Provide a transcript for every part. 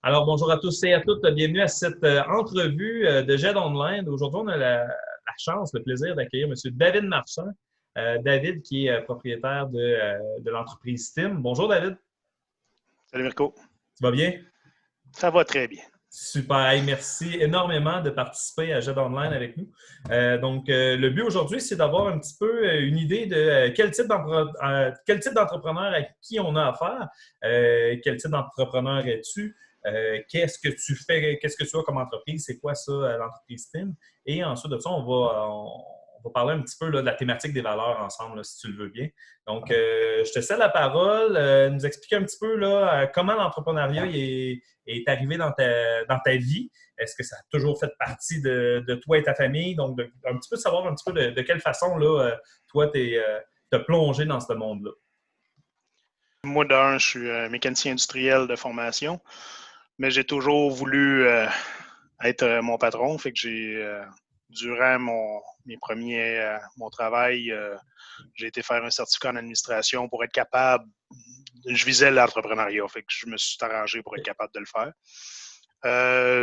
Alors, bonjour à tous et à toutes. Bienvenue à cette entrevue de GED Online. Aujourd'hui, on a la chance, le plaisir d'accueillir M. David Marchand. David, qui est propriétaire de l'entreprise Steam. Bonjour, David. Salut Mirko. Tu vas bien? Ça va très bien. Super. Hey, merci énormément de participer à GED Online avec nous. Le but aujourd'hui, c'est d'avoir un petit peu une idée de quel type d'entrepreneur à qui on a affaire, quel type d'entrepreneur es-tu, qu'est-ce que tu fais, qu'est-ce que tu as comme entreprise, c'est quoi ça, l'entreprise Steam. Et ensuite de ça, on va parler un petit peu là, de la thématique des valeurs ensemble, là, si tu le veux bien. Donc, je te cède la parole, nous expliquer un petit peu là, comment l'entrepreneuriat est arrivé dans ta vie. Est-ce que ça a toujours fait partie de toi et ta famille? Donc, un petit peu savoir un petit peu de quelle façon là, toi, t'as plongé dans ce monde-là. Moi, je suis mécanicien industriel de formation, mais j'ai toujours voulu être mon patron. Fait que durant mon travail, j'ai été faire un certificat en administration pour être capable. Je visais l'entrepreneuriat, fait que je me suis arrangé pour être capable de le faire.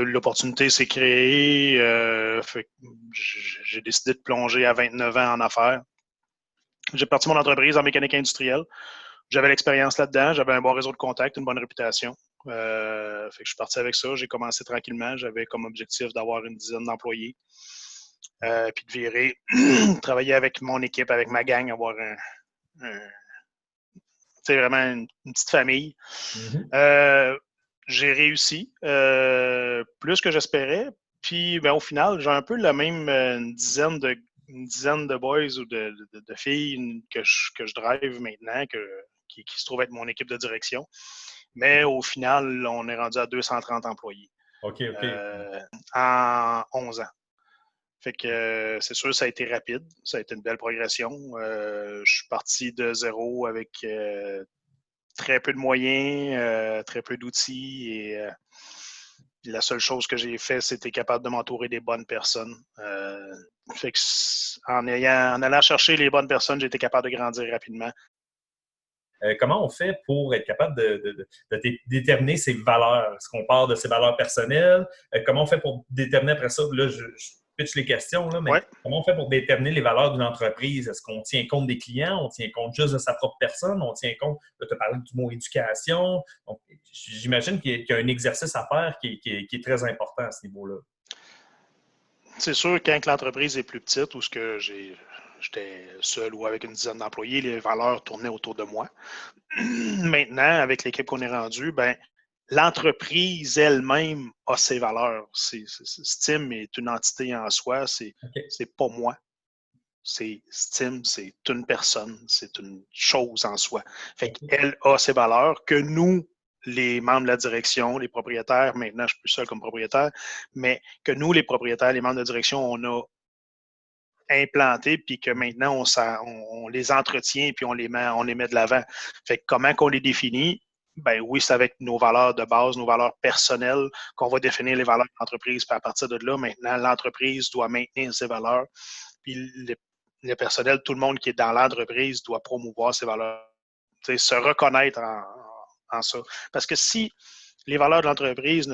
L'opportunité s'est créée, fait que j'ai décidé de plonger à 29 ans en affaires. J'ai parti mon entreprise en mécanique industrielle. J'avais l'expérience là-dedans, j'avais un bon réseau de contacts, une bonne réputation. Fait que je suis parti avec ça. J'ai commencé tranquillement. J'avais comme objectif d'avoir une dizaine d'employés. Puis de virer, travailler avec mon équipe, avec ma gang, avoir vraiment une petite famille. J'ai réussi plus que j'espérais. Puis au final, j'ai un peu la même une dizaine de boys ou de filles que je drive maintenant, qui se trouve être mon équipe de direction. Mais au final, on est rendu à 230 employés. OK. En 11 ans. Fait que c'est sûr, ça a été rapide. Ça a été une belle progression. Je suis parti de zéro avec très peu de moyens, très peu d'outils et la seule chose que j'ai fait, c'était capable de m'entourer des bonnes personnes. Fait que en allant chercher les bonnes personnes, j'ai été capable de grandir rapidement. Comment on fait pour être capable de déterminer ses valeurs? Est-ce qu'on part de ses valeurs personnelles? Comment on fait pour déterminer après ça? Là, je pitch les questions, là, mais Ouais. comment on fait pour déterminer les valeurs d'une entreprise? Est-ce qu'on tient compte des clients? On tient compte juste de sa propre personne? On tient compte, là, tu as parlé du mot éducation. Donc, j'imagine qu'il y a un exercice à faire qui est très important à ce niveau-là. C'est sûr, quand l'entreprise est plus petite ou ce que j'étais seul ou avec une dizaine d'employés, les valeurs tournaient autour de moi. Maintenant, avec l'équipe qu'on est rendu, l'entreprise elle-même a ses valeurs. Steam est une entité en soi, c'est pas moi. C'est Steam, c'est une personne, c'est une chose en soi. Fait qu'elle a ses valeurs que nous, les membres de la direction, les propriétaires, maintenant je suis plus seul comme propriétaire, mais que nous, les propriétaires, les membres de la direction, on a implanté, puis que maintenant on les entretient puis on les met de l'avant. Fait que comment qu'on les définit? Ben oui, c'est avec nos valeurs de base, nos valeurs personnelles, qu'on va définir les valeurs de l'entreprise. Puis à partir de là, maintenant, l'entreprise doit maintenir ses valeurs. Puis le personnel, tout le monde qui est dans l'entreprise doit promouvoir ses valeurs. T'sais, se reconnaître en ça. Parce que si les valeurs de l'entreprise,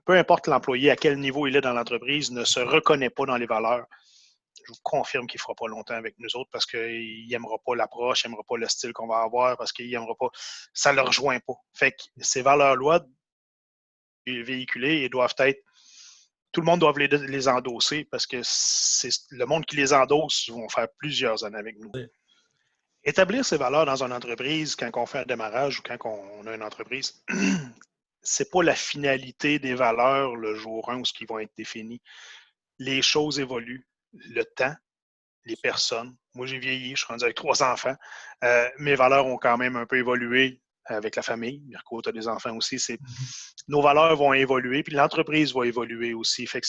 peu importe l'employé, à quel niveau il est dans l'entreprise, ne se reconnaît pas dans les valeurs, je vous confirme qu'il ne fera pas longtemps avec nous autres parce qu'il n'aimera pas l'approche, il n'aimera pas le style qu'on va avoir, parce qu'il n'aimera pas. Ça ne le rejoint pas. Fait que ces valeurs-là, véhiculées, et doivent être. Tout le monde doit les endosser parce que c'est le monde qui les endosse vont faire plusieurs années avec nous. Établir ces valeurs dans une entreprise, quand on fait un démarrage ou quand on a une entreprise, c'est pas la finalité des valeurs le jour 1 où ce qui vont être définis. Les choses évoluent. Le temps, les personnes. Moi, j'ai vieilli, je suis rendu avec 3 enfants. Mes valeurs ont quand même un peu évolué avec la famille. Mirko, tu as des enfants aussi. Nos valeurs vont évoluer, puis l'entreprise va évoluer aussi. Fait que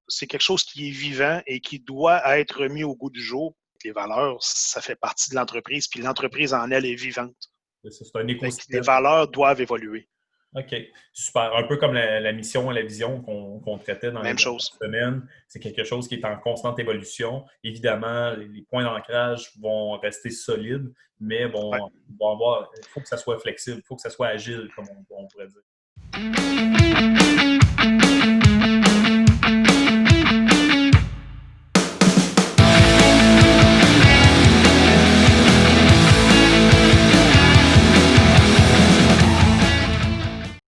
c'est quelque chose qui est vivant et qui doit être mis au goût du jour. Les valeurs, ça fait partie de l'entreprise, puis l'entreprise en elle est vivante. C'est un écosystème. Les valeurs doivent évoluer. OK, super. Un peu comme la mission et la vision qu'on traitait dans les dernières semaines. C'est quelque chose qui est en constante évolution. Évidemment, les points d'ancrage vont rester solides, mais il faut que ça soit flexible, il faut que ça soit agile, comme on pourrait dire.